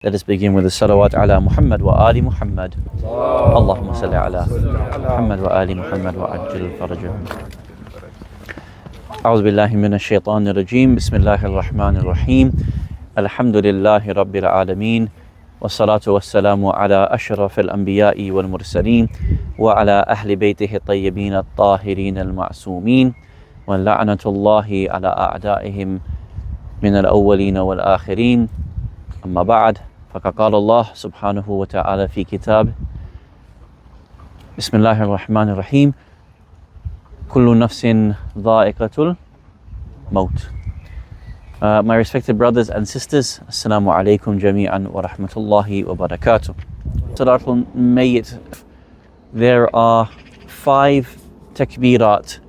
Let us begin with the salawat ala Muhammad wa ali Muhammad. Allahumma salli ala Muhammad wa ali Muhammad wa ajil farajahum. A'udhu billahi minash shaitanir rajim. Bismillahir rahmanir rahim. Alhamdulillahi rabbil alameen. Wassalatu wassalamu ala ashrafil anbiya'i wal mursaleen wa ala ahli baytihi at-tayyibin at-tahirin al-ma'sumin. Wa la'natullahi ala a'da'ihim min al-awwalin wal akhirin. Amma ba'd. فقد قال الله سبحانه وتعالى في كتابه بسم الله الرحمن الرحيم كل نفس ذائقة الموت. My respected brothers and sisters, Assalamu alaikum jami'an wa rahmatullahi wa barakatuh. Salatul Mayyit, there are 5 takbirat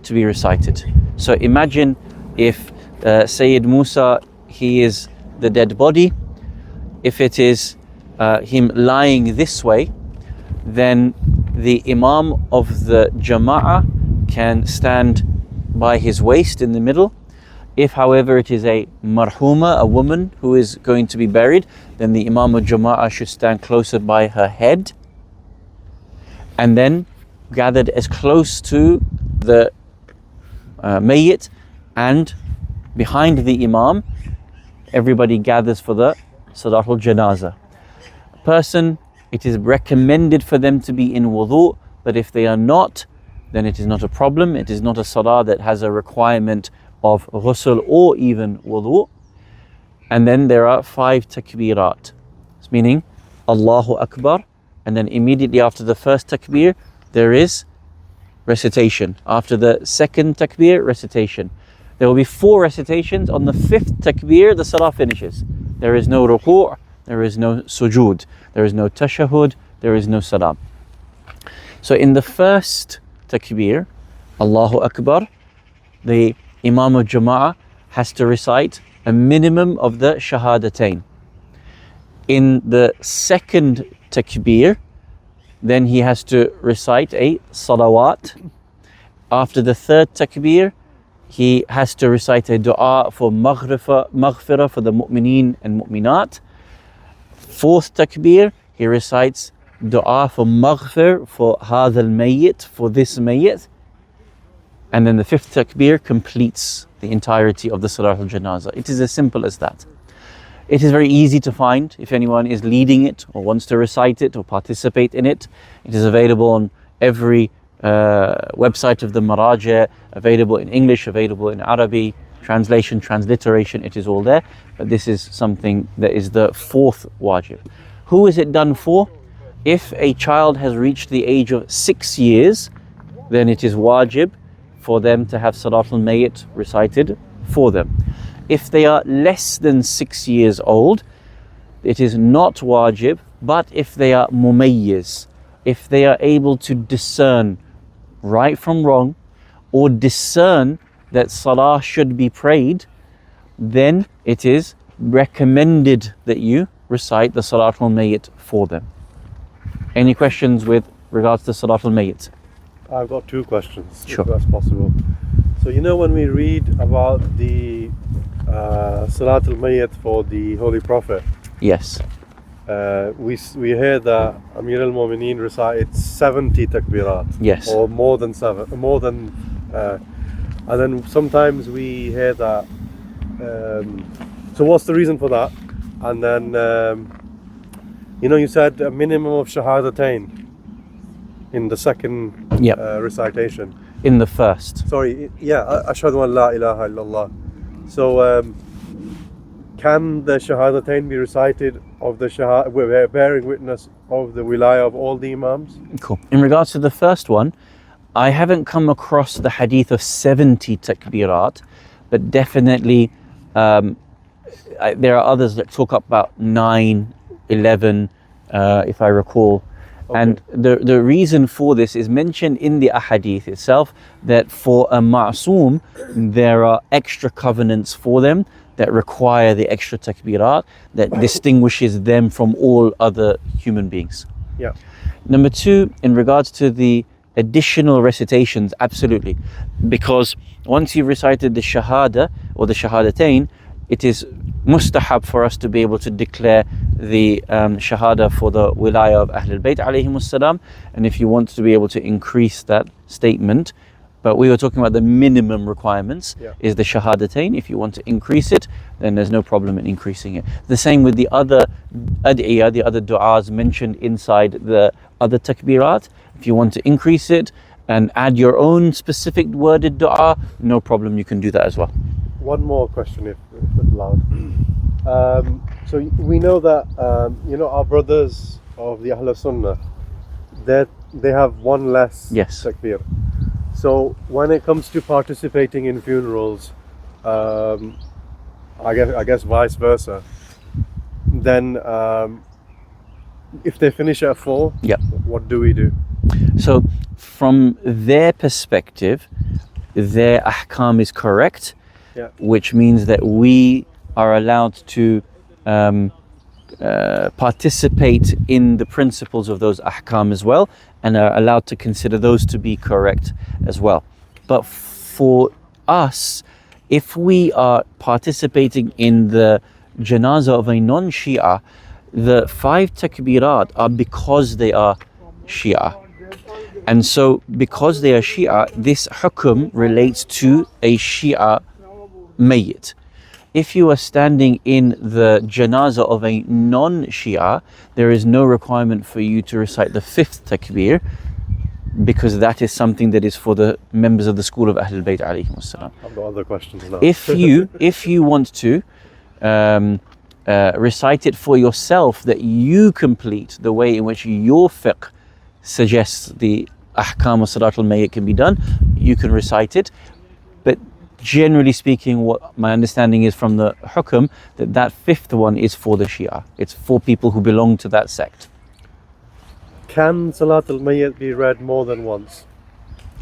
to be recited. So imagine if Sayyid Musa, he is the dead body. If it is him lying this way, then the Imam of the Jama'ah can stand by his waist in the middle. If, however, it is a marhuma, a woman who is going to be buried, then the Imam of Jama'ah should stand closer by her head and then gathered as close to the Mayyit, and behind the Imam, everybody gathers for the Salatul Janazah. A person, it is recommended for them to be in wudu, but if they are not, then it is not a problem. It is not a salah that has a requirement of ghusl or even wudu. And then there are 5 takbirat, meaning Allahu Akbar, and then immediately after the first takbir, there is recitation. After the second takbir, recitation. There will be 4 recitations. On the 5th takbir, the salah finishes. There is no ruku', there is no sujood, there is no tashahud, there is no salam. So in the first takbir, Allahu Akbar, the Imam of Jama'ah has to recite a minimum of the shahadatain. In the second takbir, then he has to recite a salawat. After the third takbir, he has to recite a dua for maghfirah for the mu'mineen and mu'minat. 4th takbir, he recites dua for maghfir for hadha al-mayyit, for this mayyit. And then the 5th takbir completes the entirety of the Salatul Janazah. It is as simple as that. It is very easy to find if anyone is leading it or wants to recite it or participate in it. It is available on every website of the Maraja, available in English, available in Arabic, translation, transliteration, it is all there. But this is something that is the 4th wajib. Who is it done for? If a child has reached the age of 6 years, then it is wajib for them to have Salatul Mayyit recited for them. If they are less than 6 years old, it is not wajib, but if they are mumayyiz, if they are able to discern right from wrong, or discern that salah should be prayed, then it is recommended that you recite the Salatul Mayyit for them. Any questions with regards to Salatul Mayyit? I've got 2 questions, Sure. if that's possible. So you know when we read about the Salatul Mayyit for the Holy Prophet, Yes. we hear that Amir al-Mu'mineen recited 70 takbirat, Yes. or more than 7, and then sometimes we hear that. So what's the reason for that? And then you said a minimum of shahadatain in the second Yep. recitation. In the first. Sorry, yeah, ashhadu an la ilaha illallah. So can the shahadatain be recited of the bearing witness of the wilayah of all the imams? Cool. In regards to the first one, I haven't come across the hadith of 70 takbirat, but definitely there are others that talk about 9, 11, if I recall. Okay. And the reason for this is mentioned in the ahadith itself, that for a ma'soom, there are extra covenants for them that require the extra takbirat that distinguishes them from all other human beings. Yeah. Number 2, in regards to the additional recitations, absolutely. Because once you've recited the shahada or the shahadatain, it is mustahab for us to be able to declare the shahada for the wilaya of Ahlul Bayt alayhimus salam, and if you want to be able to increase that statement, but we were talking about the minimum requirements, is the shahadatain. If you want to increase it, then there's no problem in increasing it. The same with the other ad'iyah, the other du'as mentioned inside the other takbirat. If you want to increase it and add your own specific worded du'a, no problem, you can do that as well. One more question, if allowed. So we know that our brothers of the Ahl Sunnah, they have one less takbir. So when it comes to participating in funerals, I guess vice versa, then if they finish at 4, what do we do? So from their perspective, their ahkam is correct, which means that we are allowed to participate in the principles of those ahkam as well, and are allowed to consider those to be correct as well. But for us, if we are participating in the janazah of a non-Shia, the 5 takbirat are because they are Shia. And so because they are Shia, this hukum relates to a Shia mayyit. If you are standing in the janazah of a non-Shia, there is no requirement for you to recite the 5th takbir, because that is something that is for the members of the school of Ahlul Bayt alayhimus salam. I've got other questions now. If you want to recite it for yourself, that you complete the way in which your fiqh suggests the ahkam of Salatul Mayyit can be done, you can recite it. But generally speaking, what my understanding is from the hukum, that 5th one is for the Shia. It's for people who belong to that sect. Can Salatul Mayyit be read more than once?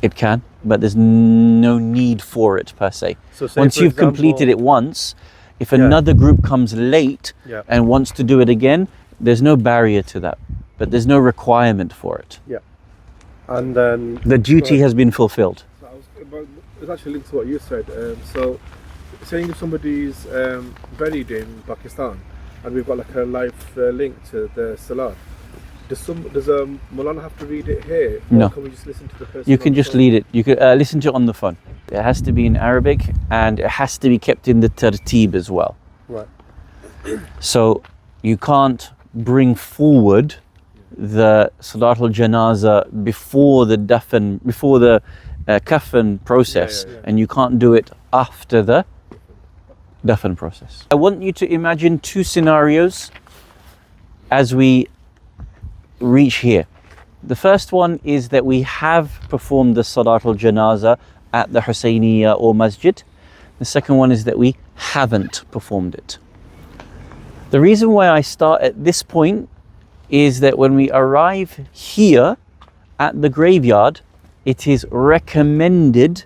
It can, but there's no need for it per se. So once you've completed it once, if another group comes late and wants to do it again, there's no barrier to that, but there's no requirement for it. And then the duty has been fulfilled. It's actually linked to what you said. So saying if somebody's buried in Pakistan and we've got like a live link to the Salah, does a Mulana have to read it here? No. Or can we just listen to the person? You can just read it. You can listen to it on the phone. It has to be in Arabic, and it has to be kept in the tartib as well. Right. So you can't bring forward the Salatul Janazah before the dafn, before the kafan process, and you can't do it after the dafn process. I want you to imagine 2 scenarios as we reach here. The first one is that we have performed the Salatul Janazah at the Husayniyya or Masjid. The second one is that we haven't performed it. The reason why I start at this point is that when we arrive here at the graveyard, it is recommended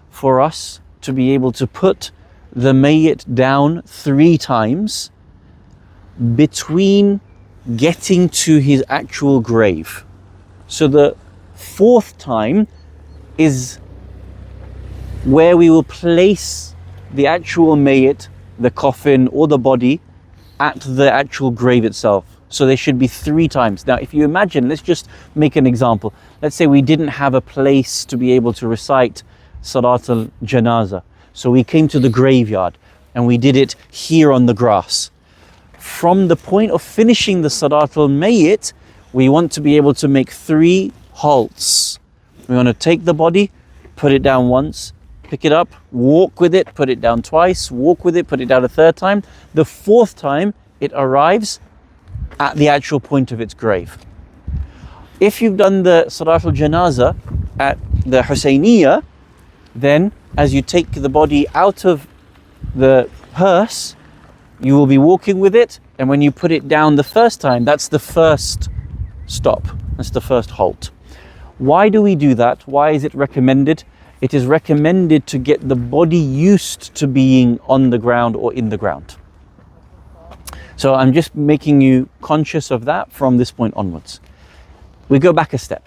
for us to be able to put the mayyit down 3 times between getting to his actual grave. So the 4th time is where we will place the actual mayyit, the coffin or the body, at the actual grave itself. So there should be 3 times. Now if you imagine, let's just make an example. Let's say we didn't have a place to be able to recite Salatul Janazah. So we came to the graveyard and we did it here on the grass. From the point of finishing the Salatul Mayyit, we want to be able to make 3 halts. We want to take the body, put it down once, pick it up, walk with it, put it down twice, walk with it, put it down a 3rd time. The 4th time, it arrives at the actual point of its grave. If you've done the Salatul Janazah at the Husayniyya, then as you take the body out of the hearse, you will be walking with it, and when you put it down the 1st time, that's the 1st stop, that's the 1st halt. Why do we do that? Why is it recommended? It is recommended to get the body used to being on the ground or in the ground. So I'm just making you conscious of that from this point onwards. We go back a step.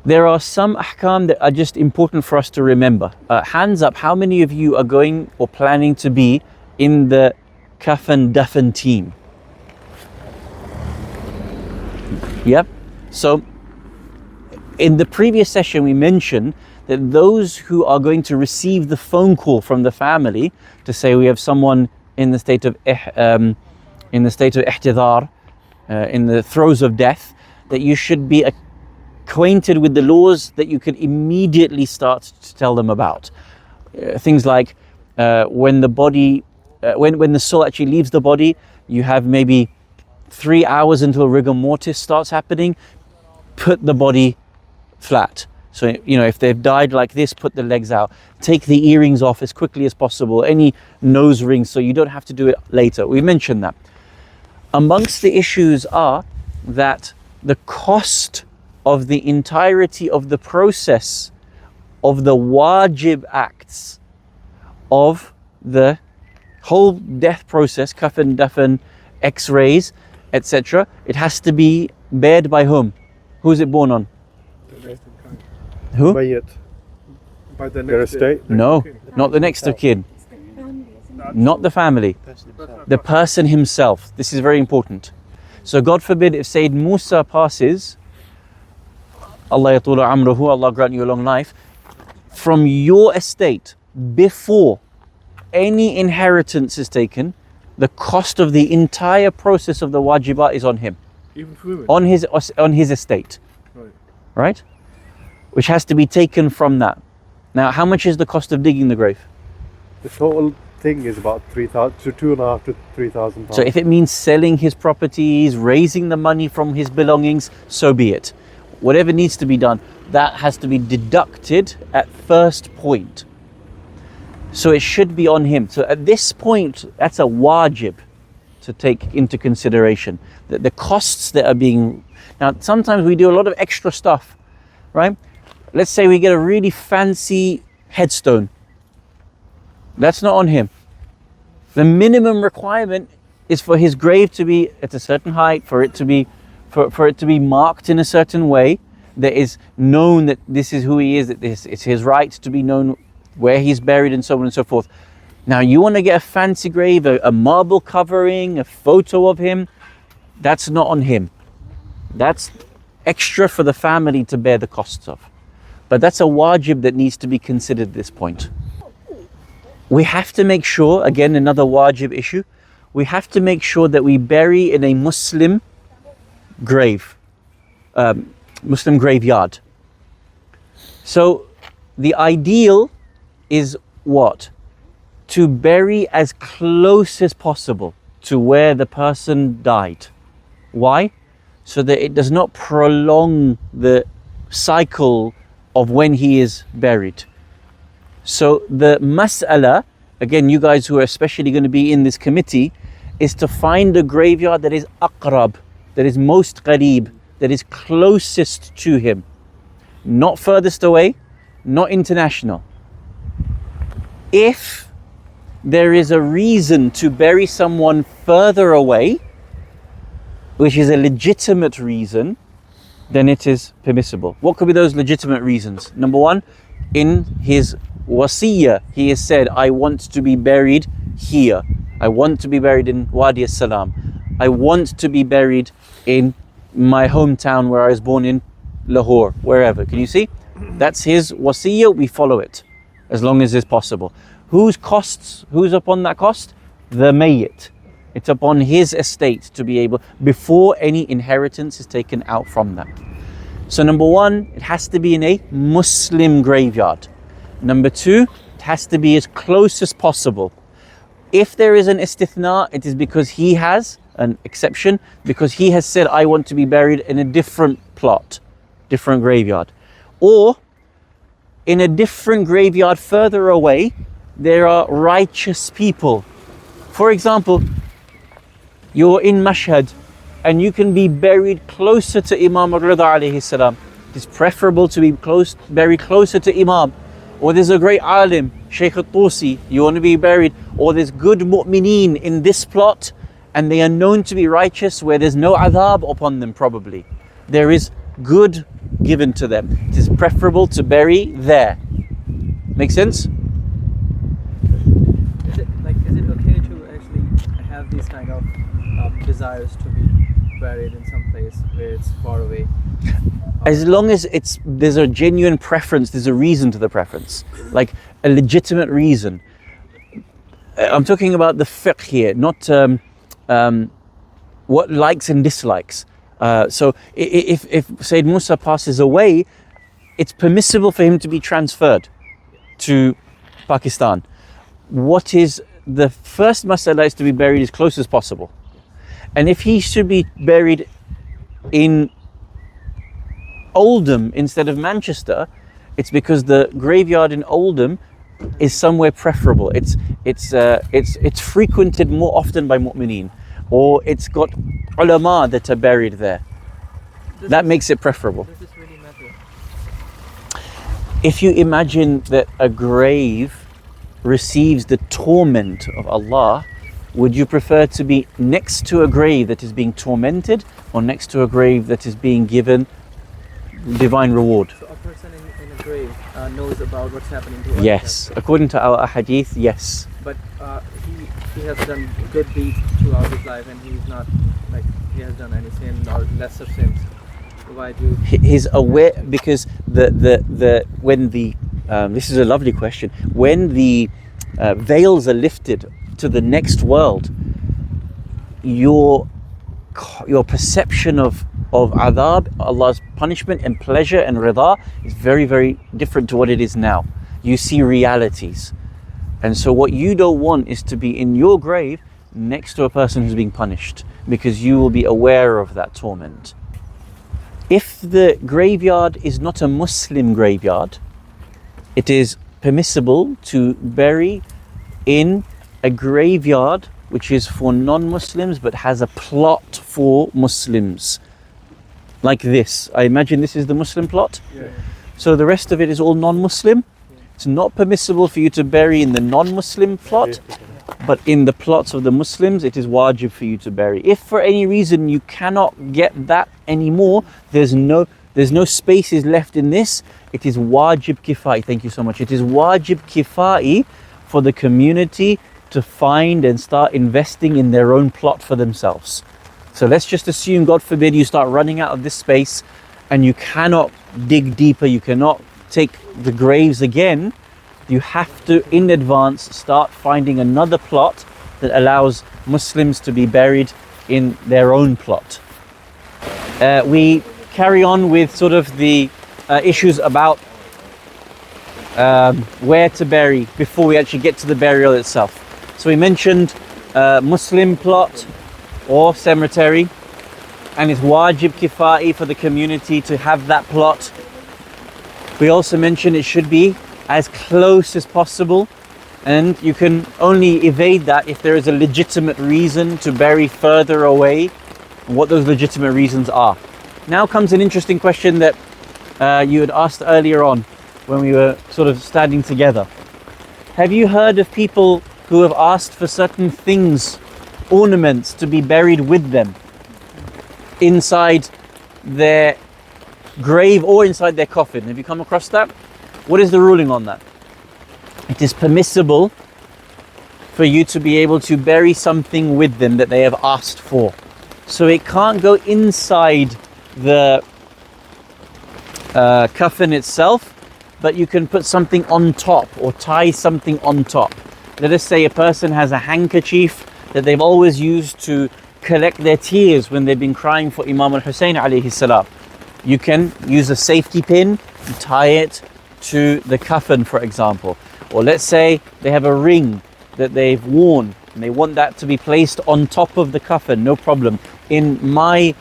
There are some ahkam that are just important for us to remember. Hands up, how many of you are going or planning to be in the kafan dafan team. Yep. So in the previous session we mentioned that those who are going to receive the phone call from the family to say we have someone in the state of ihtidar, in the throes of death, that you should be acquainted with the laws that you can immediately start to tell them about. Things like when the body, when the soul actually leaves the body, you have maybe 3 hours until rigor mortis starts happening. Put the body flat. So, if they've died like this, put the legs out. Take the earrings off as quickly as possible. Any nose rings, so you don't have to do it later. We mentioned that. Amongst the issues are that the cost of the entirety of the process of the wajib acts of the whole death process, kafan, dafan, x-rays, etc. It has to be bared by whom? Who's it borne on? Who? Mayyit. By the Their next estate? No, not the next of kin. Not the family. The person himself. This is very important. So God forbid if Sayyid Musa passes, Allah yatula amruhu, Allah grant you a long life, from your estate before any inheritance is taken, the cost of the entire process of the wajibat is on him. Even for women? On his estate. Right? Which has to be taken from that. Now, how much is the cost of digging the grave? The total thing is about 3,000 to 2,500 to 3,000 pounds. So if it means selling his properties, raising the money from his belongings, so be it. Whatever needs to be done, that has to be deducted at first point. So it should be on him. So at this point, that's a wajib to take into consideration. The costs that are being... Now, sometimes we do a lot of extra stuff, right? Let's say we get a really fancy headstone. That's not on him. The minimum requirement is for his grave to be at a certain height, for it to be marked in a certain way, that is known that this is who he is, that this it's his right to be known where he's buried, and so on and so forth. Now you want to get a fancy grave, a marble covering, a photo of him, that's not on him. That's extra for the family to bear the costs of. But that's a wajib that needs to be considered at this point. We have to make sure, again another wajib issue, we have to make sure that we bury in a Muslim grave, Muslim graveyard. So the ideal is what? To bury as close as possible to where the person died. Why? So that it does not prolong the cycle of when he is buried. So the mas'ala, again you guys who are especially going to be in this committee, is to find a graveyard that is aqrab, that is most qareeb, that is closest to him. Not furthest away, not international. If there is a reason to bury someone further away, which is a legitimate reason, then it is permissible. What could be those legitimate reasons? Number one, in his wasiyah, he has said, I want to be buried here. I want to be buried in Wadi as-Salam. I want to be buried in my hometown where I was born in Lahore, wherever. Can you see? That's his wasiyah, we follow it, as long as it's possible. Whose upon that cost? The mayyit. It's upon his estate to be able, before any inheritance is taken out from that. So number one, it has to be in a Muslim graveyard. Number two, it has to be as close as possible. If there is an istithna, it is because he has an exception, because he has said, I want to be buried in a different plot, different graveyard. Or in a different graveyard further away, there are righteous people. For example, you're in Mashhad and you can be buried closer to Imam al-Rida alayhi salam. It is preferable to be buried closer to Imam. Or there's a great alim, Sheikh al-Tusi, you want to be buried. Or there's good mu'mineen in this plot and they are known to be righteous, where there's no adhab upon them probably. There is good given to them. It is preferable to bury there. Make sense? Is it okay to this kind of desires to be buried in some place where it's far away. As long as there's a genuine preference, there's a reason to the preference, like a legitimate reason. I'm talking about the fiqh here, not what likes and dislikes. So if Sayyid Musa passes away, it's permissible for him to be transferred to Pakistan. What is the first masala is to be buried as close as possible. And if he should be buried in Oldham instead of Manchester, it's because the graveyard in Oldham is somewhere preferable. It's frequented more often by mu'mineen, or it's got ulama that are buried there. That makes it preferable. Does this really matter? If you imagine that a grave receives the torment of Allah, would you prefer to be next to a grave that is being tormented, or next to a grave that is being given divine reward? So a person in a grave knows about what's happening to us. Yes, according to our ahadith, yes. But he has done good deeds throughout his life, and he's not like he has done any sin or lesser sins. Why do? He's aware, because when the this is a lovely question. When the veils are lifted to the next world, your perception of adhab, Allah's punishment and pleasure and rida, is very, very different to what it is now. You see realities. And so what you don't want is to be in your grave next to a person who's being punished, because you will be aware of that torment. If the graveyard is not a Muslim graveyard, it is permissible to bury in a graveyard which is for non-Muslims but has a plot for Muslims. Like this. I imagine this is the Muslim plot. Yeah. So the rest of it is all non-Muslim. It's not permissible for you to bury in the non-Muslim plot, but in the plots of the Muslims, it is wajib for you to bury. If for any reason you cannot get that anymore, there's no spaces left in this, it is wajib kifai. Thank you so much. It is wajib kifai for the community to find and start investing in their own plot for themselves. So let's just assume, God forbid, you start running out of this space and you cannot dig deeper, you cannot take the graves again. You have to, in advance, start finding another plot that allows Muslims to be buried in their own plot. We carry on with sort of the issues about where to bury before we actually get to the burial itself. So we mentioned Muslim plot or cemetery, and it's wajib kifai for the community to have that plot. We also mentioned it should be as close as possible, and you can only evade that if there is a legitimate reason to bury further away, and what those legitimate reasons are. Now comes an interesting question that you had asked earlier on when we were sort of standing together. Have you heard of people who have asked for certain things, ornaments, to be buried with them inside their grave or inside their coffin? Have you come across that? What is the ruling on that? It is permissible for you to be able to bury something with them that they have asked for. So it can't go inside the coffin itself, but you can put something on top or tie something on top. Let us say a person has a handkerchief that they've always used to collect their tears when they've been crying for Imam al-Hussein alayhi salam. You can use a safety pin and tie it to the coffin, for example. Or let's say they have a ring that they've worn and they want that to be placed on top of the coffin, no problem. In my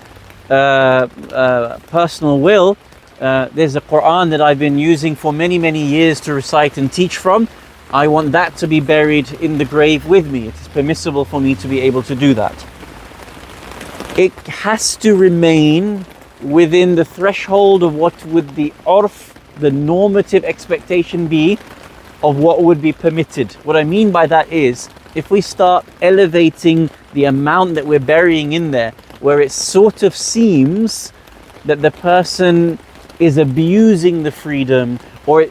personal will, there's a Quran that I've been using for many, many years to recite and teach from. I want that to be buried in the grave with me. It is permissible for me to be able to do that. It has to remain within the threshold of what would the urf, the normative expectation be of what would be permitted. What I mean by that is, if we start elevating the amount that we're burying in there, where it sort of seems that the person is abusing the freedom, or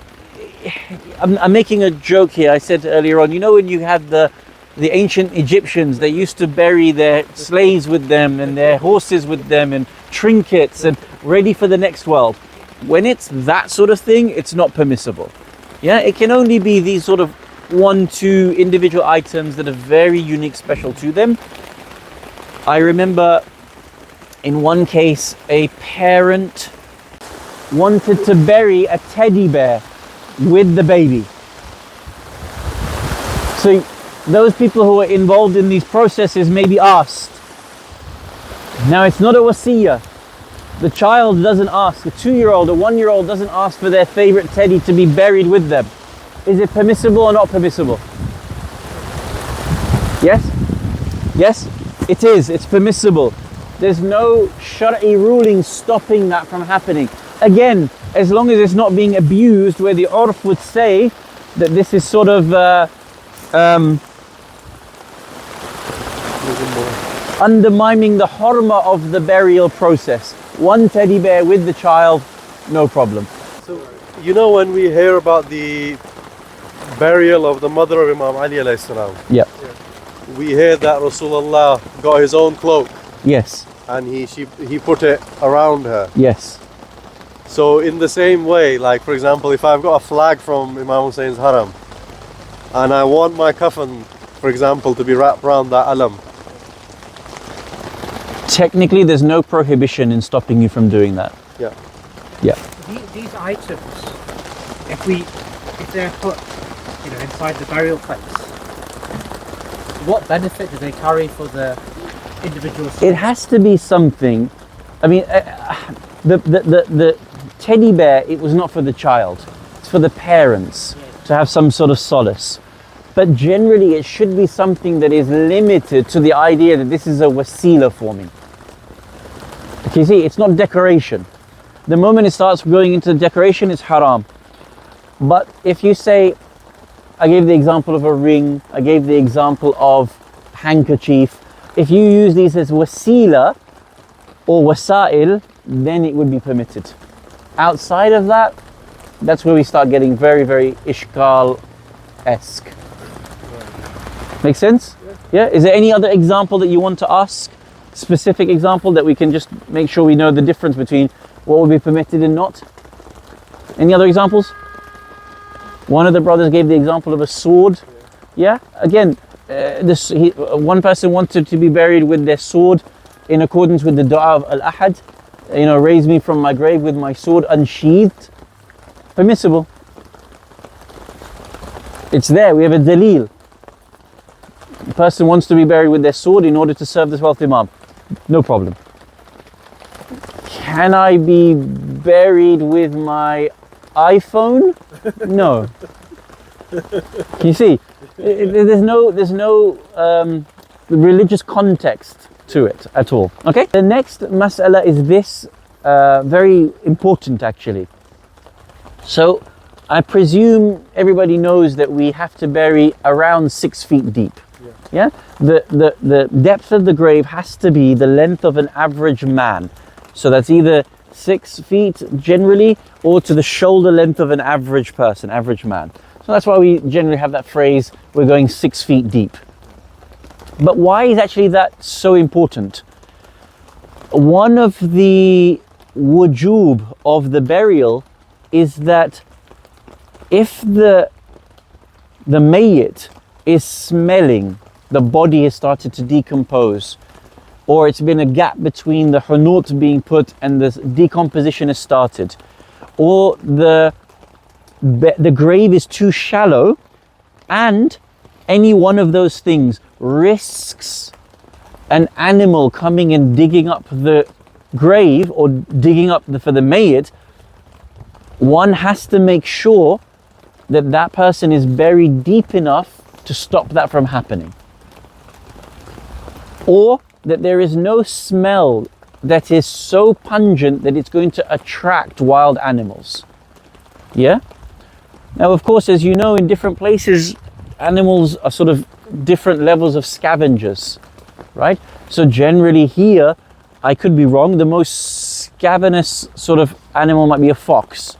I'm making a joke here. I said earlier on, you know, when you have the the ancient Egyptians, they used to bury their slaves with them and their horses with them and trinkets and ready for the next world. When it's that sort of thing, it's not permissible. Yeah, it can only be these sort of 1-2 individual items that are very unique, special to them. I remember in one case, a parent wanted to bury a teddy bear with the baby. So those people who are involved in these processes may be asked. Now it's not a wasiyah. The child doesn't ask, a 2-year-old, a 1-year-old doesn't ask for their favorite teddy to be buried with them. Is it permissible or not permissible? Yes? Yes? It is, it's permissible. There's no shar'i ruling stopping that from happening. Again, as long as it's not being abused, where the urf would say that this is sort of undermining the hurma of the burial process. One teddy bear with the child, no problem. So, you know, when we hear about the burial of the mother of Imam Ali alayhi salam, Yeah. we hear that Rasulullah got his own cloak Yes. and he put it around her. Yes. So in the same way, like for example, if I've got a flag from Imam Hussein's haram and I want my coffin, for example, to be wrapped around that alam, Technically, there's no prohibition in stopping you from doing that. yeah. Yeah. These items, if they're put, inside the burial place, what benefit do they carry for the individual soul? It has to be something. I mean, the teddy bear, it was not for the child. It's for the parents to have some sort of solace. But generally, it should be something that is limited to the idea that this is a wasila for me. Okay, you see, it's not decoration. The moment it starts going into decoration, it's haram. But if you say, I gave the example of a ring, I gave the example of handkerchief. If you use these as wasila or wasail, then it would be permitted. Outside of that, that's where we start getting very, very ishkal-esque. Make sense? Yeah. Is there any other example that you want to ask? Specific example that we can just make sure we know the difference between what will be permitted and not? Any other examples? One of the brothers gave the example of a sword. Yeah. Again, one person wanted to be buried with their sword in accordance with the dua of Al-Ahad. Raise me from my grave with my sword unsheathed. Permissible. It's there. We have a dalil. The person wants to be buried with their sword in order to serve the 12th Imam. No problem. Can I be buried with my iPhone? No. Can you see? There's no religious context to it at all. Okay? The next mas'ala is this, very important actually. So, I presume everybody knows that we have to bury around 6 feet deep. Yeah? The depth of the grave has to be the length of an average man. So that's either 6 feet generally or to the shoulder length of an average person, average man. So that's why we generally have that phrase, we're going 6 feet deep. But why is actually that so important? One of the wujub of the burial is that if the mayyit is smelling, the body has started to decompose, or it's been a gap between the hunut being put and the decomposition has started, or the grave is too shallow, and any one of those things risks an animal coming and digging up the grave or digging up for the mayyit, one has to make sure that that person is buried deep enough to stop that from happening. Or that there is no smell that is so pungent that it's going to attract wild animals. Yeah? Now, of course, as you know, in different places, animals are sort of different levels of scavengers, right? So generally here, I could be wrong, the most scavenous sort of animal might be a fox.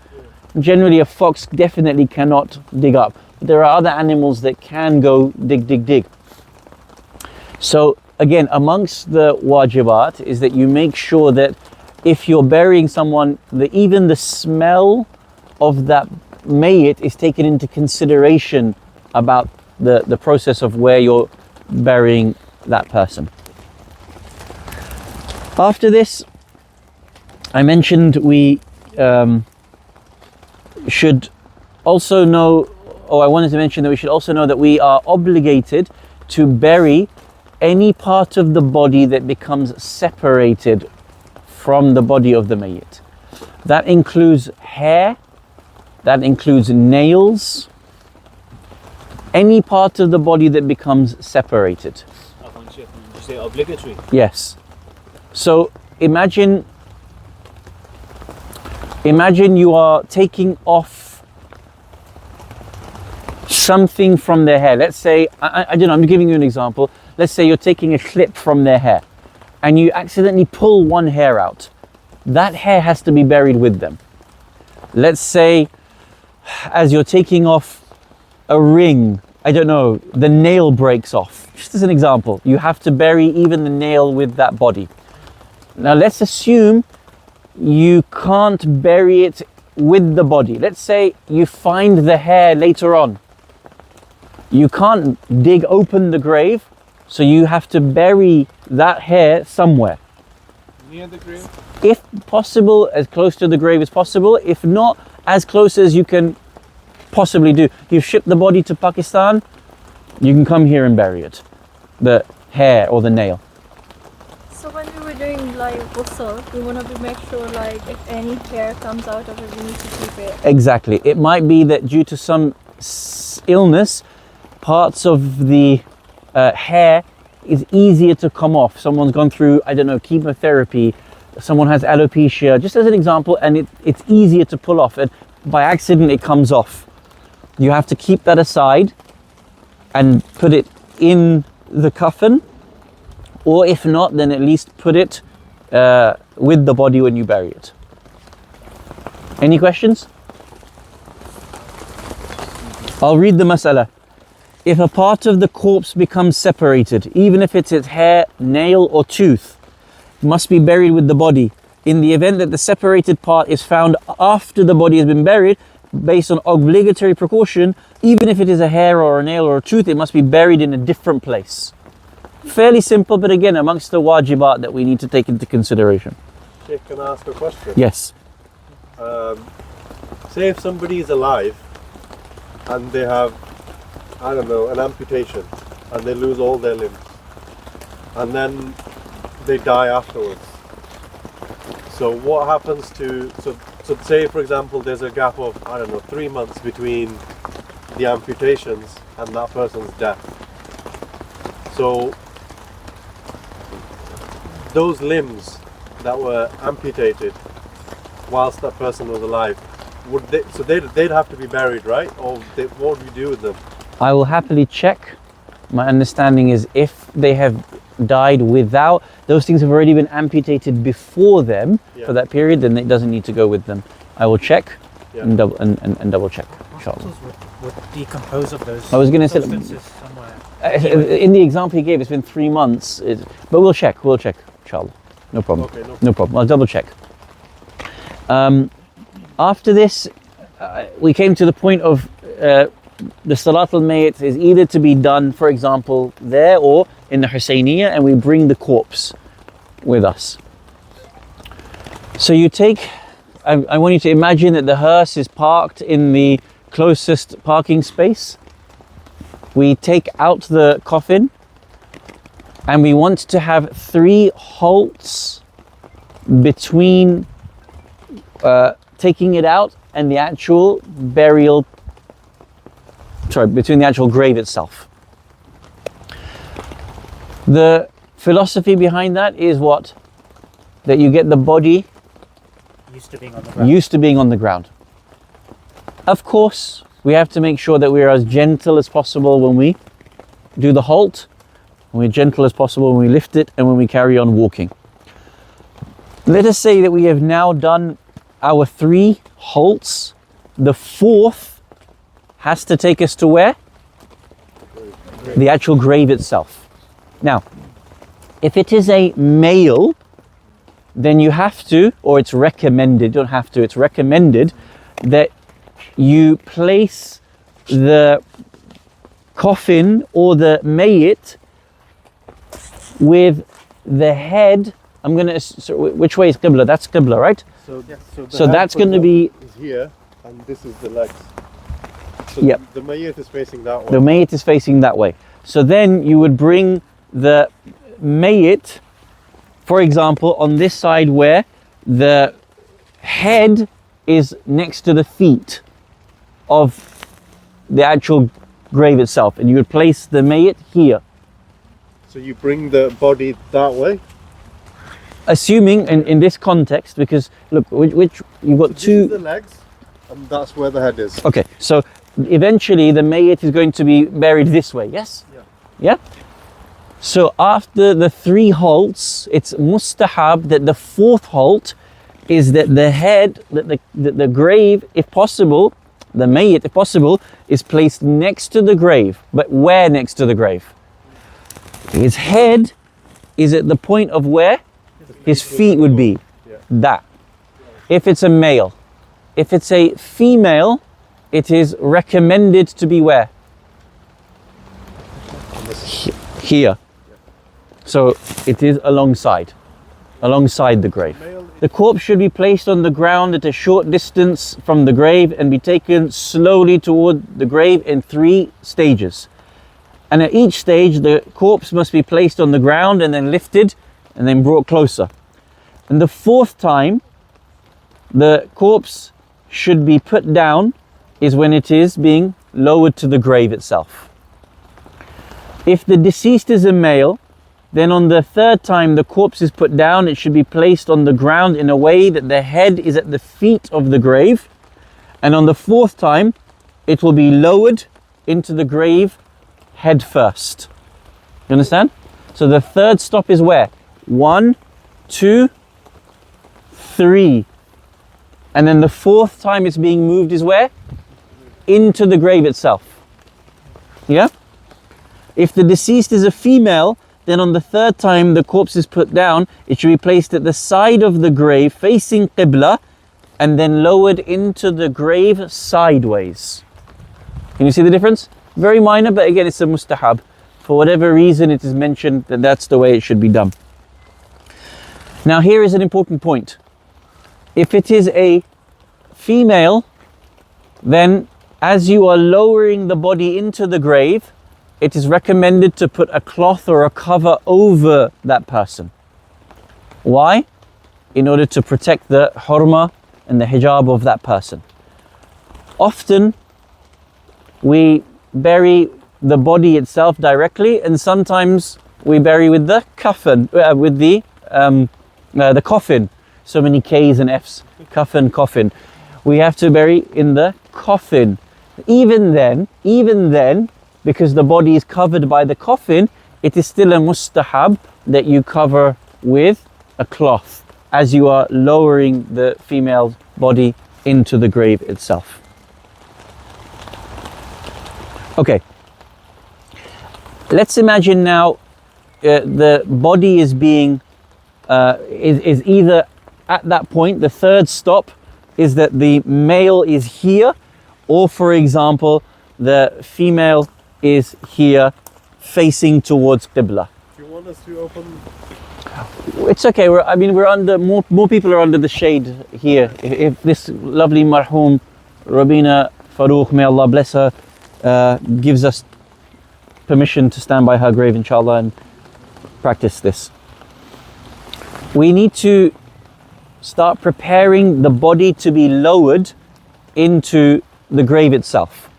Generally, a fox definitely cannot dig up. But there are other animals that can go dig. So again, amongst the wajibat is that you make sure that if you're burying someone, that even the smell of that mayyit is taken into consideration about the process of where you're burying that person. After this, I mentioned we should also know, or I wanted to mention that we should also know that we are obligated to bury any part of the body that becomes separated from the body of the mayyit. That includes hair, that includes nails, any part of the body that becomes separated. Did you say obligatory? Yes. So imagine you are taking off something from their hair. Let's say, I don't know, I'm giving you an example. Let's say you're taking a clip from their hair and you accidentally pull one hair out. That hair has to be buried with them. Let's say as you're taking off a ring, I don't know, the nail breaks off. Just as an example, you have to bury even the nail with that body. Now let's assume you can't bury it with the body. Let's say you find the hair later on. You can't dig open the grave, so you have to bury that hair somewhere. Near the grave? If possible, as close to the grave as possible. If not, as close as you can possibly do. You've shipped the body to Pakistan, you can come here and bury it. The hair or the nail. So when we were doing like ghusl, we want to make sure like if any hair comes out of it, we need to keep it. Exactly. It might be that due to some illness, parts of the hair is easier to come off. Someone's gone through, I don't know, chemotherapy, someone has alopecia, just as an example, and it's easier to pull off, and by accident it comes off. You have to keep that aside and put it in the coffin, or if not, then at least put it with the body when you bury it. Any questions? I'll read the mas'ala. If a part of the corpse becomes separated, even if it's its hair, nail or tooth, it must be buried with the body. In the event that the separated part is found after the body has been buried, based on obligatory precaution, even if it is a hair or a nail or a tooth, it must be buried in a different place. Fairly simple, but again, amongst the wajibat that we need to take into consideration. Sheikh, can I ask a question? Yes. Say if somebody is alive and they have, I don't know, an amputation and they lose all their limbs and then they die afterwards. So what happens to, so say for example there's a gap of, I don't know, 3 months between the amputations and that person's death. So those limbs that were amputated whilst that person was alive, would they, so they'd have to be buried, right? Or what would you do with them? I will happily check. My understanding is if they have died without, those things have already been amputated before them for that period, then it doesn't need to go with them. I will check and double check. Hospitals would decompose of those I was going to say, substances somewhere. in the example he gave, it's been 3 months, but we'll check, inshallah. No problem. Okay, no problem. I'll double check. After this, we came to the point of the Salat al-Mayyit is either to be done, for example, there or in the Husayniyah, and we bring the corpse with us. So you take, I want you to imagine that the hearse is parked in the closest parking space. We take out the coffin and we want to have 3 halts between taking it out and the actual burial, between the actual grave itself. The philosophy behind that is what? That you get the body Used to being on the ground. used to being on the ground. Of course, we have to make sure that we are as gentle as possible when we do the halt, and we're gentle as possible when we lift it and when we carry on walking. Let us say that we have now done our 3 halts. The 4th has to take us to where? The actual grave itself. Now, if it is a male, then you have to, or it's recommended, don't have to, it's recommended that you place the coffin or the mayyit with the head. I'm gonna, so which way is Qibla? That's Qibla, right? So, So that's going to be, is here, and this is the legs. So Yep. the mayyit is facing that way. the mayyit is facing that way. So then you would bring the mayyit, for example, on this side where the head is next to the feet of the actual grave itself, and you would place the mayyit here. So you bring the body that way. Assuming in this context, because look, which you've got This is two. the legs, and that's where the head is. Okay, so eventually the mayyit is going to be buried this way, yes? Yeah? So after the 3 halts, it's mustahab that the 4th halt is that the head, that the grave, if possible, the mayyit, if possible, is placed next to the grave. But where next to the grave? His head is at the point of where his feet would be. Yeah. That. If it's a male. If it's a female, it is recommended to be where? Here. So it is alongside the grave. The corpse should be placed on the ground at a short distance from the grave and be taken slowly toward the grave in 3 stages. And at each stage, the corpse must be placed on the ground and then lifted and then brought closer. And the 4th time, the corpse should be put down is when it is being lowered to the grave itself. If the deceased is a male, then on the 3rd time the corpse is put down, it should be placed on the ground in a way that the head is at the feet of the grave. And on the 4th time, it will be lowered into the grave head first. You understand? So the 3rd stop is where? 1, 2, 3. And then the 4th time it's being moved is where? Into the grave itself. Yeah? If the deceased is a female, then on the 3rd time the corpse is put down, it should be placed at the side of the grave facing Qibla and then lowered into the grave sideways. Can you see the difference? Very minor, but again, it's a mustahab. For whatever reason, it is mentioned that that's the way it should be done. Now here is an important point. If it is a female, then as you are lowering the body into the grave, it is recommended to put a cloth or a cover over that person. Why? In order to protect the hurma and the hijab of that person. Often we bury the body itself directly, and sometimes we bury with the coffin, with the coffin. So many K's and F's. Coffin. We have to bury in the coffin. Even then, because the body is covered by the coffin, it is still a mustahab that you cover with a cloth as you are lowering the female body into the grave itself. Okay, let's imagine now the body is being, is either at that point, the 3rd stop is that the male is here, or for example, the female is here facing towards Qibla. Do you want us to open? It's okay, we're under, more people are under the shade here. If this lovely marhum, Rabina Farooq, may Allah bless her, gives us permission to stand by her grave, inshallah, and practice this. We need to start preparing the body to be lowered into the grave itself.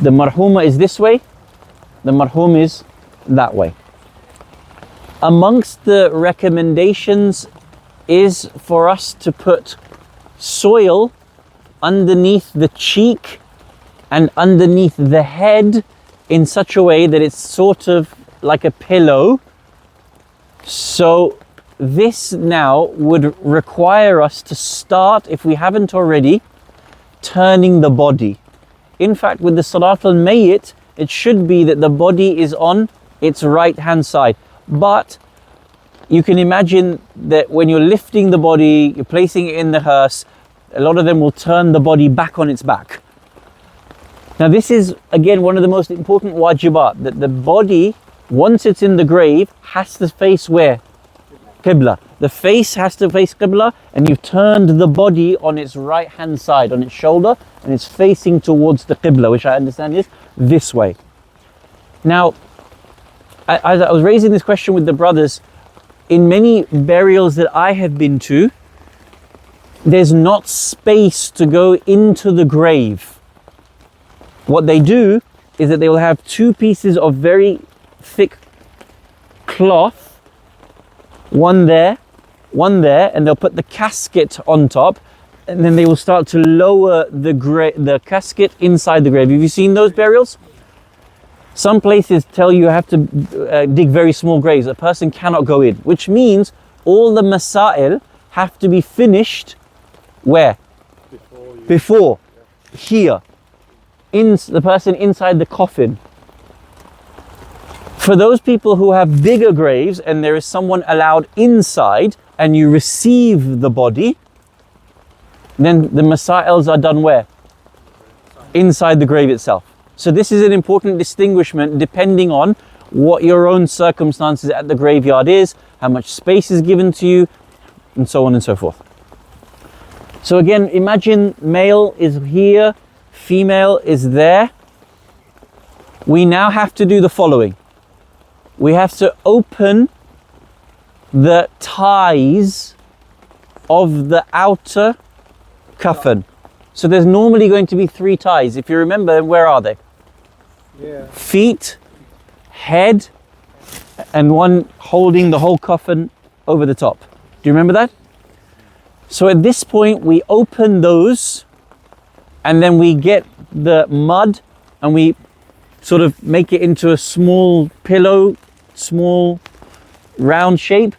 The marhuma is this way, the marhum is that way. Amongst the recommendations is for us to put soil underneath the cheek and underneath the head in such a way that it's sort of like a pillow. So this now would require us to start, if we haven't already, turning the body. In fact, with the Salat al-Mayyit, it should be that the body is on its right hand side. But you can imagine that when you're lifting the body, you're placing it in the hearse, a lot of them will turn the body back on its back. Now this is again one of the most important wajibat, that the body, once it's in the grave, has to face where? Qibla. The face has to face Qibla, and you've turned the body on its right hand side, on its shoulder, and it's facing towards the Qibla, which I understand is this way. Now, I was raising this question with the brothers. In many burials that I have been to, there's not space to go into the grave. What they do is that they will have two pieces of very thick cloth, one there, and they'll put the casket on top, and then they will start to lower the casket inside the grave. Have you seen those burials? Some places tell you have to dig very small graves. A person cannot go in, which means all the masail have to be finished where? Before. Here. The person inside the coffin. For those people who have bigger graves and there is someone allowed inside and you receive the body, then the masails are done where? Inside the grave itself. So this is an important distinguishment depending on what your own circumstances at the graveyard is, how much space is given to you, and so on and so forth. So again, imagine male is here, female is there. We now have to do the following. We have to open the ties of the outer coffin. So there's normally going to be 3 ties. If you remember, where are they? Yeah. Feet, head, and one holding the whole coffin over the top. Do you remember that? So at this point, we open those, and then we get the mud and we sort of make it into a small pillow, small round shape.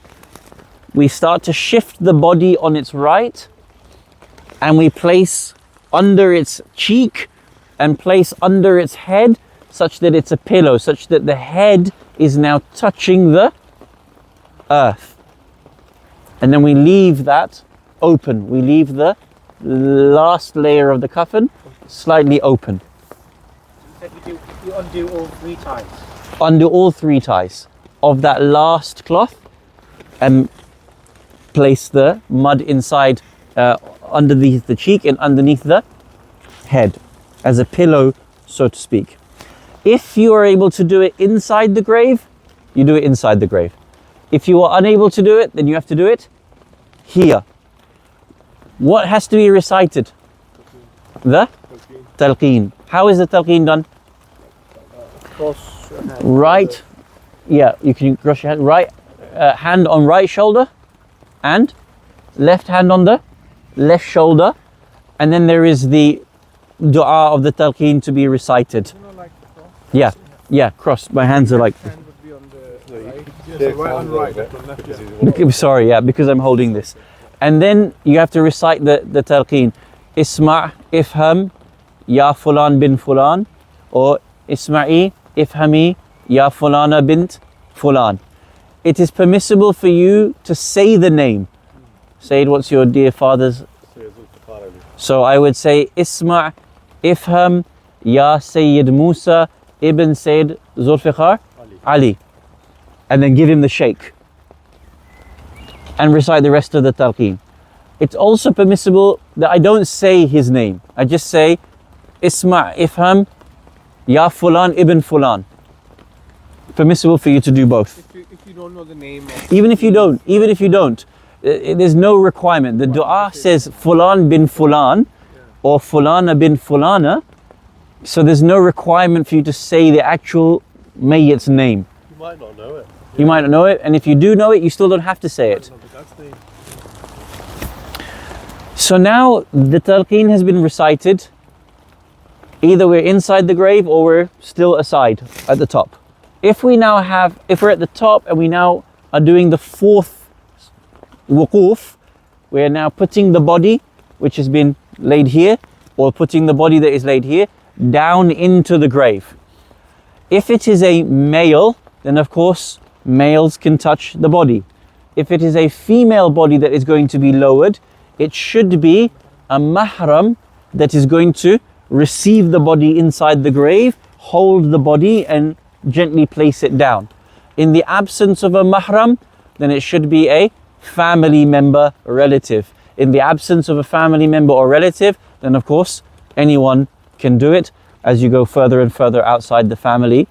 We start to shift the body on its right, and we place under its cheek and place under its head, such that it's a pillow, such that the head is now touching the earth. And then we leave that open. We leave the last layer of the coffin slightly open. You said you undo all 3 ties. Undo all 3 ties of that last cloth and place the mud inside underneath the cheek and underneath the head as a pillow, so to speak. If you are able to do it inside the grave, you do it inside the grave. If you are unable to do it, then you have to do it here. What has to be recited? The talqeen. How is the talqeen done? Cross your hand. Right, yeah, you can cross your hand. Right hand on right shoulder and left hand on the left shoulder. And then there is the dua of the talqeen to be recited. You know, like the cross. Yeah, yeah, cross. My hands are like... Hand would be on the right. Yes, right on right. On left, yeah. Sorry, yeah, because I'm holding this. And then you have to recite the talqeen. Isma' ifham ya fulan bin fulan, or Isma'i ifhami ya fulana bint fulan. It is permissible for you to say the name. Sayyid, what's your dear father's? So I would say Isma' ifham ya Sayyid Musa ibn Sayyid Zulfiqar Ali. And then give him the Sheikh. And recite the rest of the talqeen. It's also permissible that I don't say his name. I just say Isma' ifham ya fulan ibn fulan. Permissible for you to do both. If you don't know the name of... Even if you don't, there's no requirement. The dua says fulan bin fulan or fulana bin fulana, so there's no requirement for you to say the actual mayyit's name. You might not know it. You might not know it, and if you do know it, you still don't have to say it. So now the talqeen has been recited. Either we're inside the grave or we're still aside at the top. If we're at the top and we now are doing the 4th wuquf, we're now putting the body, which has been laid here, or putting the body that is laid here, down into the grave. If it is a male, then of course males can touch the body. If it is a female body that is going to be lowered, it should be a mahram that is going to receive the body inside the grave, hold the body and gently place it down. In the absence of a mahram, then it should be a family member, relative. In the absence of a family member or relative, then of course anyone can do it as you go further and further outside the family.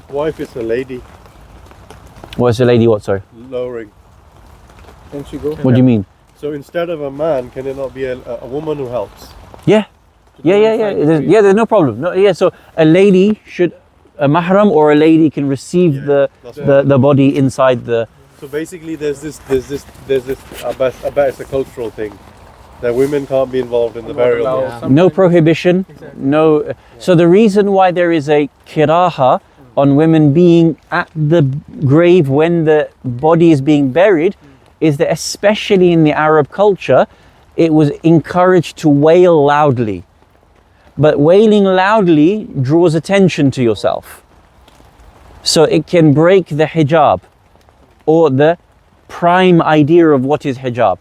What if it's a lady What's a lady, what, sorry? lowering? Can she go? What do you mean? So instead of a man, can it not be a woman who helps? Yeah. There's no problem. No, yeah, so a lady should, a mahram or a lady can receive that's the body inside the... So basically, there's this. I bet it's a cultural thing that women can't be involved in the burial. No prohibition, no. So the reason why there is a kiraha on women being at the grave when the body is being buried is that, especially in the Arab culture, it was encouraged to wail loudly. But wailing loudly draws attention to yourself. So it can break the hijab, or the prime idea of what is hijab.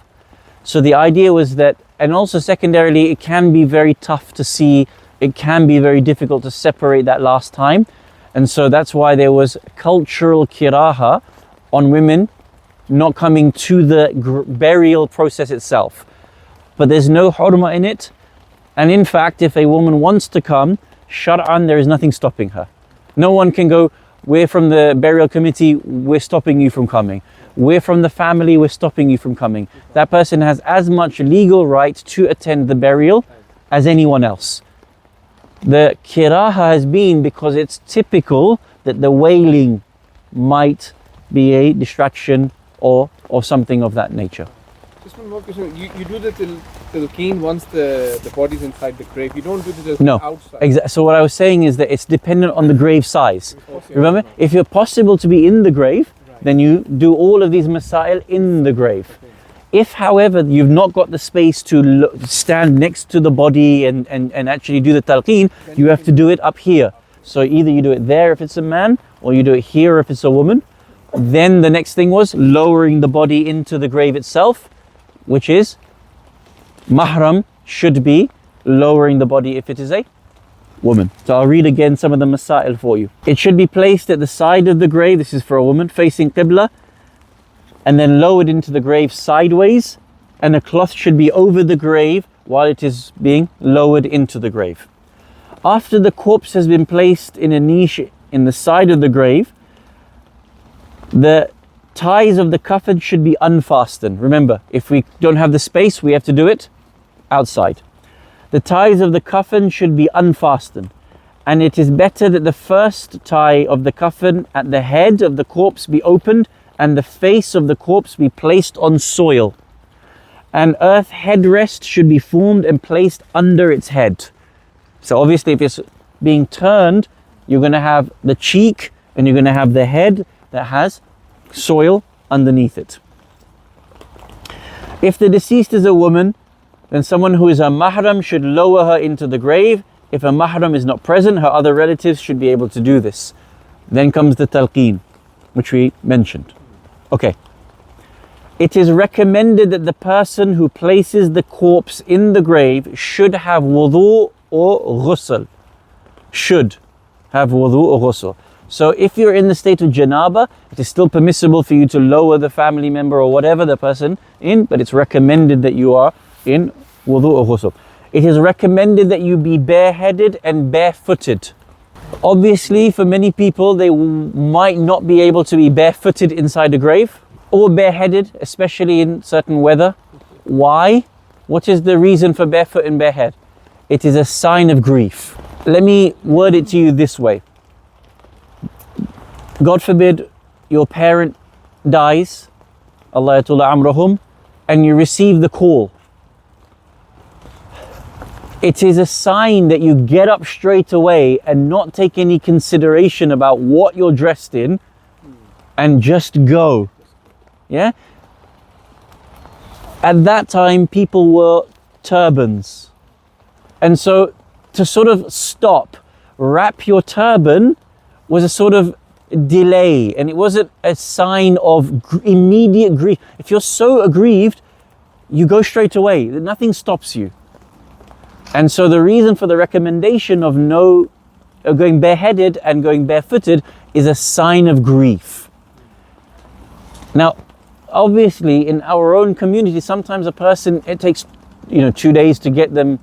So the idea was that, and also secondarily, it can be very tough to see, it can be very difficult to separate that last time. And so that's why there was cultural kiraha on women not coming to the burial process itself. But there's no hurma in it. And in fact, if a woman wants to come, shar'an, there is nothing stopping her. No one can go, we're from the burial committee, we're stopping you from coming. We're from the family, we're stopping you from coming. That person has as much legal right to attend the burial as anyone else. The kiraha has been because it's typical that the wailing might be a distraction or something of that nature. Just one more question. You do the talqeen once the body's inside the grave. You don't do the talqeen No, outside. So what I was saying is that it's dependent on the grave size. Remember, if you're possible to be in the grave, then you do all of these masail in the grave. If, however, you've not got the space to stand next to the body and actually do the talqeen, you have to do it up here. So either you do it there if it's a man, or you do it here if it's a woman. Then the next thing was lowering the body into the grave itself, which is mahram should be lowering the body if it is a woman. So I'll read again some of the masail for you. It should be placed at the side of the grave, this is for a woman, facing qibla, and then lowered into the grave sideways, and a cloth should be over the grave while it is being lowered into the grave. After the corpse has been placed in a niche in the side of the grave, the ties of the coffin should be unfastened. Remember, if we don't have the space, we have to do it outside. The ties of the coffin should be unfastened, and it is better that the first tie of the coffin at the head of the corpse be opened and the face of the corpse be placed on soil. An earth headrest should be formed and placed under its head. So obviously if it's being turned, you're going to have the cheek and you're going to have the head that has soil underneath it. If the deceased is a woman, then someone who is a mahram should lower her into the grave. If a mahram is not present, her other relatives should be able to do this. Then comes the talqeen, which we mentioned. Okay. It is recommended that the person who places the corpse in the grave should have wudu or ghusl. Should have wudu or ghusl. So if you're in the state of janaba, it is still permissible for you to lower the family member or whatever the person in, but it's recommended that you are in wudu or ghusl. It is recommended that you be bareheaded and barefooted. Obviously, for many people, they might not be able to be barefooted inside the grave or bareheaded, especially in certain weather. Why? What is the reason for barefoot and barehead? It is a sign of grief. Let me word it to you this way. God forbid your parent dies, Allah yatula amrahum, and you receive the call. It is a sign that you get up straight away and not take any consideration about what you're dressed in and just go. Yeah? At that time, people wore turbans. And so to sort of stop wrap your turban was a sort of delay, and it wasn't a sign of immediate grief. If you're so aggrieved, you go straight away. Nothing stops you. And so the reason for the recommendation of going bareheaded and going barefooted is a sign of grief. Now, obviously, in our own community, sometimes a person, it takes 2 days to get them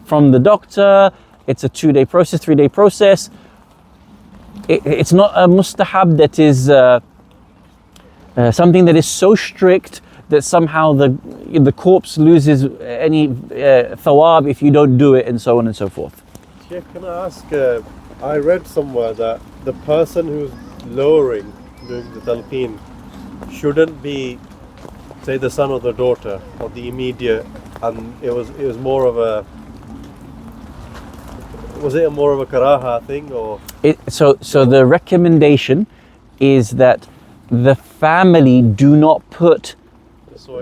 from the doctor. It's a 2-day process, 3-day process. It's not a mustahab that is something that is so strict that somehow the corpse loses any thawab if you don't do it, and so on and so forth. Sheikh, can I ask, I read somewhere that the person who's lowering during the talqeen shouldn't be, say, the son or the daughter or the immediate, and it was more of a, was it more of a karaha thing, or? So the recommendation is that the family do not put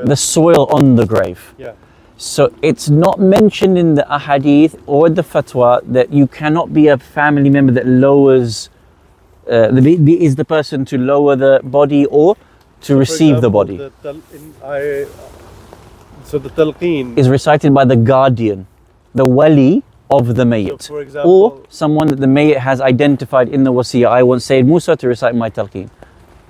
the soil on the grave. Yeah. So it's not mentioned in the ahadith or the fatwa that you cannot be a family member that lowers, is the person to lower the body or to receive the body. So the talqeen is recited by the guardian, the wali of the mayyit, so for example, or someone that the mayyit has identified in the wasiyah. I want Sayyid Musa to recite my talqeen.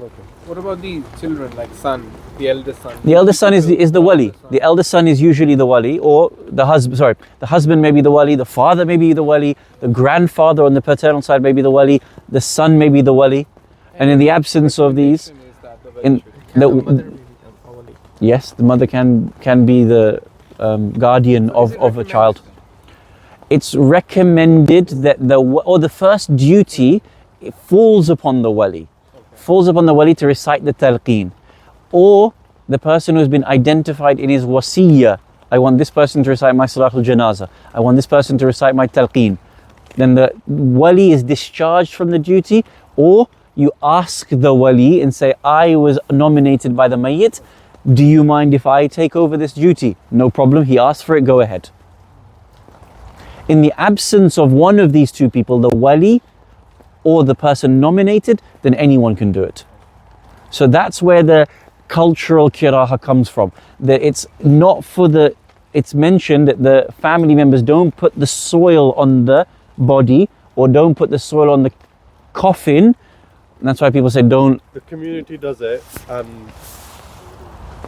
okay. What about the children, like son, the eldest son? The eldest son is the wali. The eldest son is usually the wali, or the husband. Sorry, the husband may be the wali. The father may be the wali. The grandfather on the paternal side may be the wali. The son may be the wali. And in the absence of these, yes, the mother can be the guardian of a child. It's recommended that the first duty, it falls upon the wali. Falls upon the wali to recite the talqeen, or the person who's been identified in his wasiyah. I want this person to recite my salatul janazah. I want this person to recite my talqeen. Then the wali is discharged from the duty, or you ask the wali and say, I was nominated by the mayyit. Do you mind if I take over this duty? No problem. He asked for it. Go ahead. In the absence of one of these two people, the wali or the person nominated, then anyone can do it. So that's where the cultural kiraha comes from. That it's not it's mentioned that the family members don't put the soil on the body or don't put the soil on the coffin. And that's why people say don't. The community does it,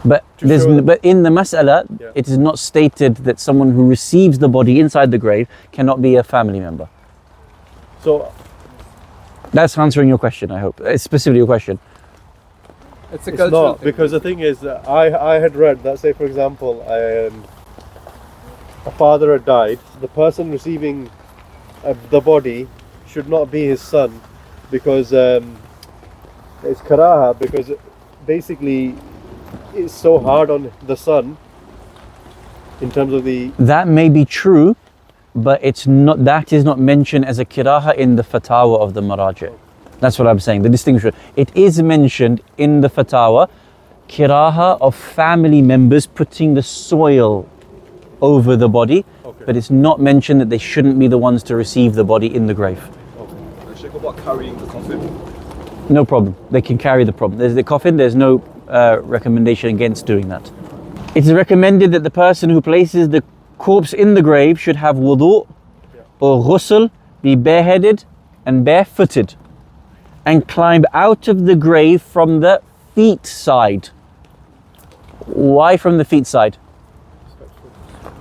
but in the mas'ala, yeah, it is not stated that someone who receives the body inside the grave cannot be a family member. So that's answering your question, I hope. It's specifically your question. It's a it's cultural not, thing. because the thing is, I had read that, say for example, a father had died, the person receiving the body should not be his son, because it's karaha, because basically it's so hard on the son in terms of the... That may be true, but that is not mentioned as a kiraha in the fatawa of the maraji'. That's what I'm saying, the distinction. It is mentioned in the fatawa, kiraha of family members putting the soil over the body, Okay. but it's not mentioned that they shouldn't be the ones to receive the body in the grave. Sheikh, about carrying the coffin? No problem, they can carry the problem. There's the coffin, there's no recommendation against doing that. It is recommended that the person who places the corpse in the grave should have wudu or ghusl, be bareheaded and barefooted, and climb out of the grave from the feet side. Why from the feet side?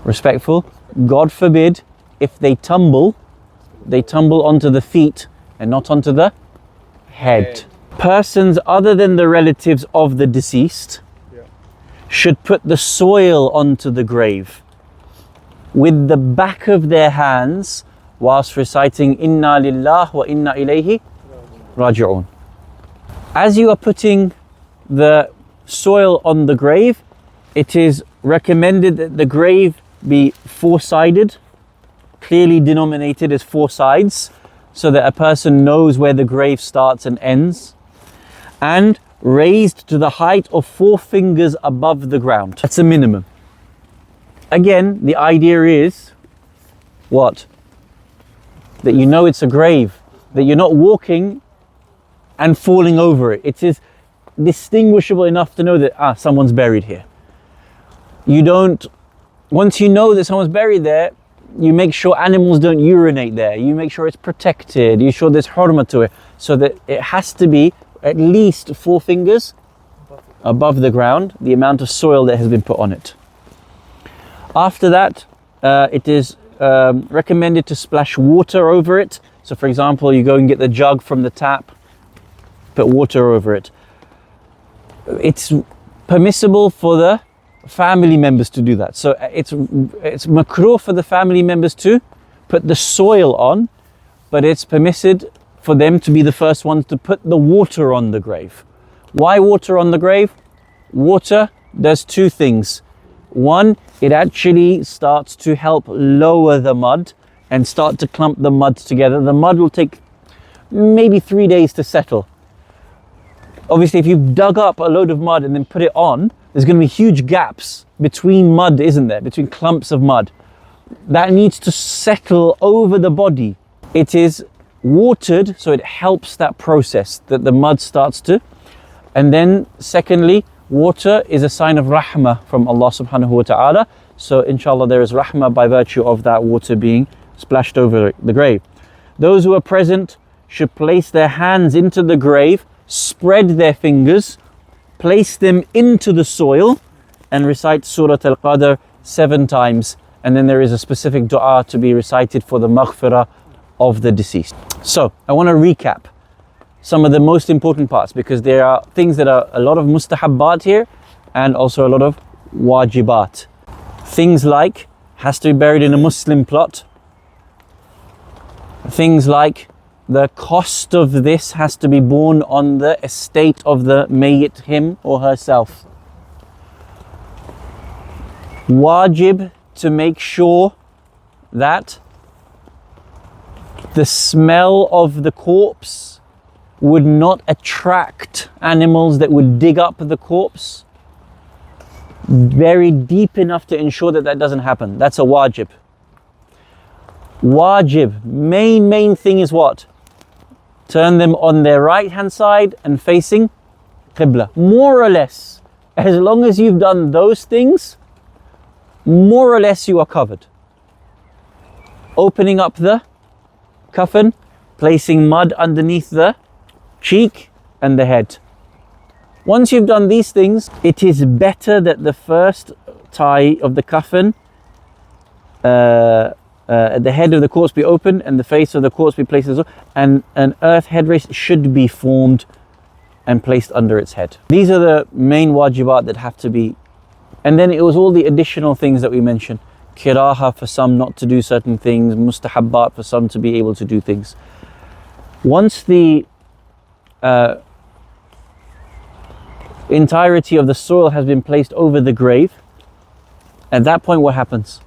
Respectful. God forbid if they tumble onto the feet and not onto the head. Persons other than the relatives of the deceased should put the soil onto the grave with the back of their hands whilst reciting Inna Lillah wa Inna Ilayhi Raji'un. As you are putting the soil on the grave, it is recommended that the grave be four-sided, clearly denominated as 4 sides, so that a person knows where the grave starts and ends, and raised to the height of 4 fingers above the ground. That's a minimum. Again, the idea is what? that you know it's a grave, that you're not walking and falling over it. It is distinguishable enough to know that someone's buried here. You don't, once you know that someone's buried there, you make sure animals don't urinate there. You make sure it's protected. You sure there's hurma to it, so that it has to be at least 4 fingers above the ground, the amount of soil that has been put on it. After that, it is recommended to splash water over it. So for example, you go and get the jug from the tap, put water over it. It's permissible for the family members to do that. So it's makruh for the family members to put the soil on, but it's permitted for them to be the first ones to put the water on the grave. Why water on the grave? Water does 2 things. One, it actually starts to help lower the mud and start to clump the mud together. The mud will take maybe 3 days to settle. Obviously, if you've dug up a load of mud and then put it on, there's going to be huge gaps between mud, isn't there? Between clumps of mud. That needs to settle over the body. It is watered, so it helps that process, that the mud starts to. And then secondly, water is a sign of rahmah from Allah subhanahu wa ta'ala. So inshallah there is rahmah by virtue of that water being splashed over the grave. Those who are present should place their hands into the grave, spread their fingers, place them into the soil and recite Surah Al-Qadr 7 times. And then there is a specific dua to be recited for the maghfirah of the deceased. So I want to recap some of the most important parts, because there are things that are a lot of mustahabbat here and also a lot of wajibat. Things like has to be buried in a Muslim plot. Things like the cost of this has to be borne on the estate of the mayyit, him or herself. Wajib to make sure that the smell of the corpse would not attract animals that would dig up the corpse. Very deep enough to ensure that that doesn't happen. That's a wajib. Wajib, main thing is what? Turn them on their right hand side and facing Qibla. More or less, as long as you've done those things, more or less you are covered. Opening up the coffin, placing mud underneath the cheek and the head. Once you've done these things, it is better that the first tie of the coffin, the head of the corpse be opened and the face of the corpse be placed as well, and an earth headrace should be formed and placed under its head. These are the main wajibat that have to be, and then it was all the additional things that we mentioned. Kiraha for some not to do certain things, mustahabbat for some to be able to do things. Once the entirety of the soil has been placed over the grave, at that point what happens?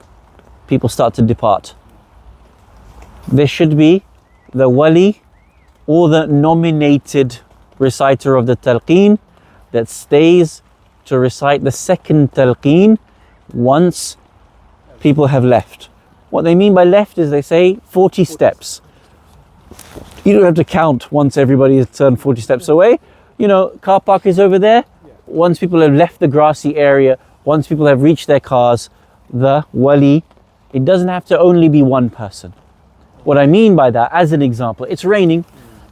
People start to depart. There should be the wali or the nominated reciter of the talqeen that stays to recite the second talqeen once people have left. What they mean by left is they say 40 steps. You don't have to count once everybody has turned 40 steps away. You know, car park is over there. Once people have left the grassy area, once people have reached their cars, the wali, it doesn't have to only be one person. What I mean by that, as an example, it's raining.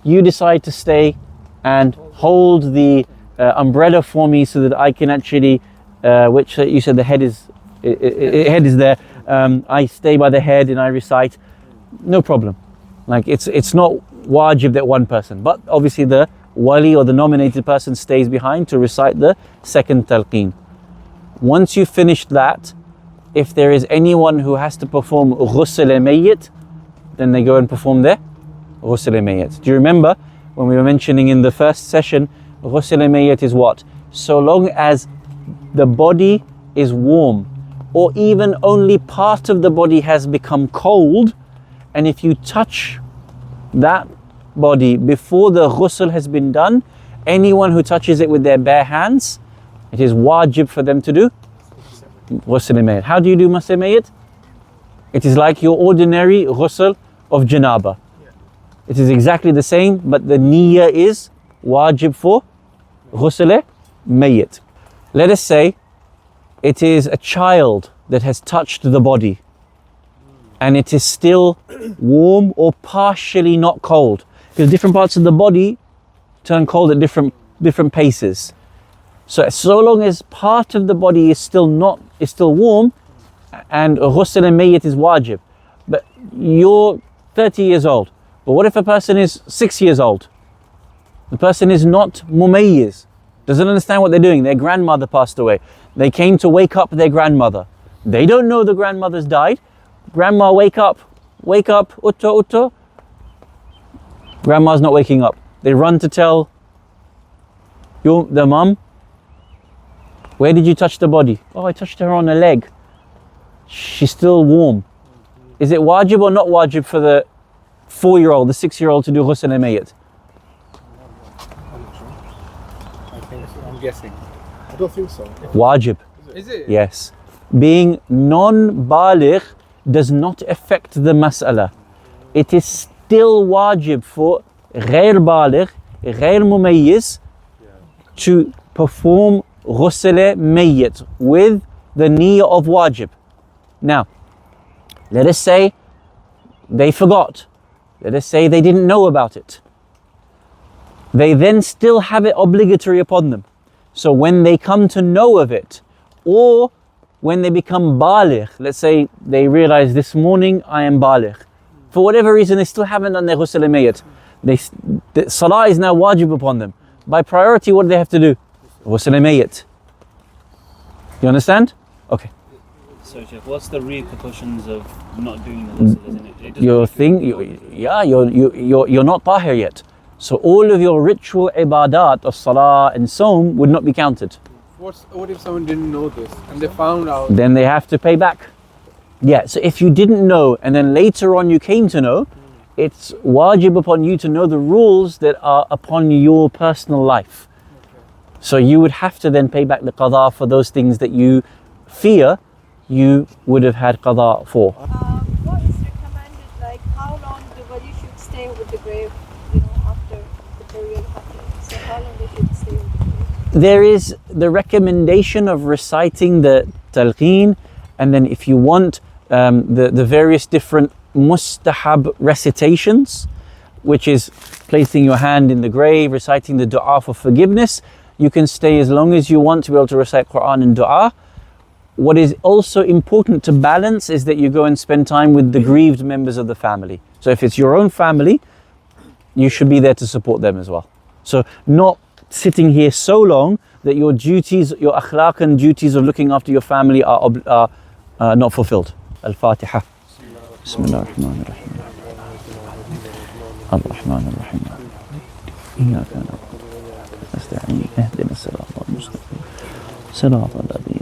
You decide to stay and hold the umbrella for me so that I can actually, which you said the head is there. I stay by the head and I recite. No problem. Like it's not wajib that one person, but obviously the wali or the nominated person stays behind to recite the second talqeen. Once you've finished that, if there is anyone who has to perform ghusl-e-mayyit, then they go and perform their ghusl-e-mayyit. Do you remember when we were mentioning in the first session, ghusl-e-mayyit is what? So long as the body is warm, or even only part of the body has become cold, and if you touch that body before the ghusl has been done, anyone who touches it with their bare hands, it is wajib for them to do ghusl-e-mayyit. How do you do ghusl-e-mayyit? It is like your ordinary ghusl of janaba. It is exactly the same, but the niyyah is wajib for ghusl mayyit. Let us say it is a child that has touched the body and it is still warm or partially not cold, because different parts of the body turn cold at different paces. So long as part of the body is still warm, and ghusl mayyit is wajib. But you're 30 years old. But what if a person is 6 years old? The person is not mumayyiz, doesn't understand what they're doing. Their grandmother passed away. They came to wake up their grandmother. They don't know the grandmother's died. Grandma, wake up, utto, utto. Grandma's not waking up. They run to tell the mum, where did you touch the body? Oh, I touched her on the leg. She's still warm. Is it wajib or not wajib for the 4-year-old, the 6-year-old to do ghusl mayyit? I'm guessing. I don't think so. Wajib. Is it? Yes. Being non-baligh does not affect the mas'ala. It is still wajib for غير baligh, غير mumayyiz to perform ghusl mayyit with the niyyah of wajib. Now, let us say they forgot. Let us say they didn't know about it. They then still have it obligatory upon them. So when they come to know of it, or when they become baligh, let's say they realize this morning I am baligh. For whatever reason, they still haven't done their ghusl mayyit. The salah is now wajib upon them. By priority, what do they have to do? Ghusl mayyit. You understand? Okay. So, Sheikh, what's the repercussions of not doing the ghusl, isn't it? You're not tahir yet. So all of your ritual ibadat of salah and saum would not be counted. What if someone didn't know this and they found out? Then they have to pay back. Yeah, so if you didn't know and then later on you came to know, it's wajib upon you to know the rules that are upon your personal life. So you would have to then pay back the qada for those things that you fear you would have had qada for. What is recommended, like how long the body should stay with the grave, after the burial happens? So how long they should stay with the grave? There is the recommendation of reciting the talqeen, and then if you want the various different mustahab recitations, which is placing your hand in the grave, reciting the dua for forgiveness. You can stay as long as you want to be able to recite Quran and dua. What is also important to balance is that you go and spend time with the grieved members of the family. So if it's your own family, you should be there to support them as well. So not sitting here so long that your duties, your akhlaq and duties of looking after your family are not fulfilled. Al-Fatiha. Bismillah ar-Rahman ar-Rahim. Ar-Rahman ar-Rahim. إياك نعبد ونستعين اهدنا الصراط المستقيم صراط الذين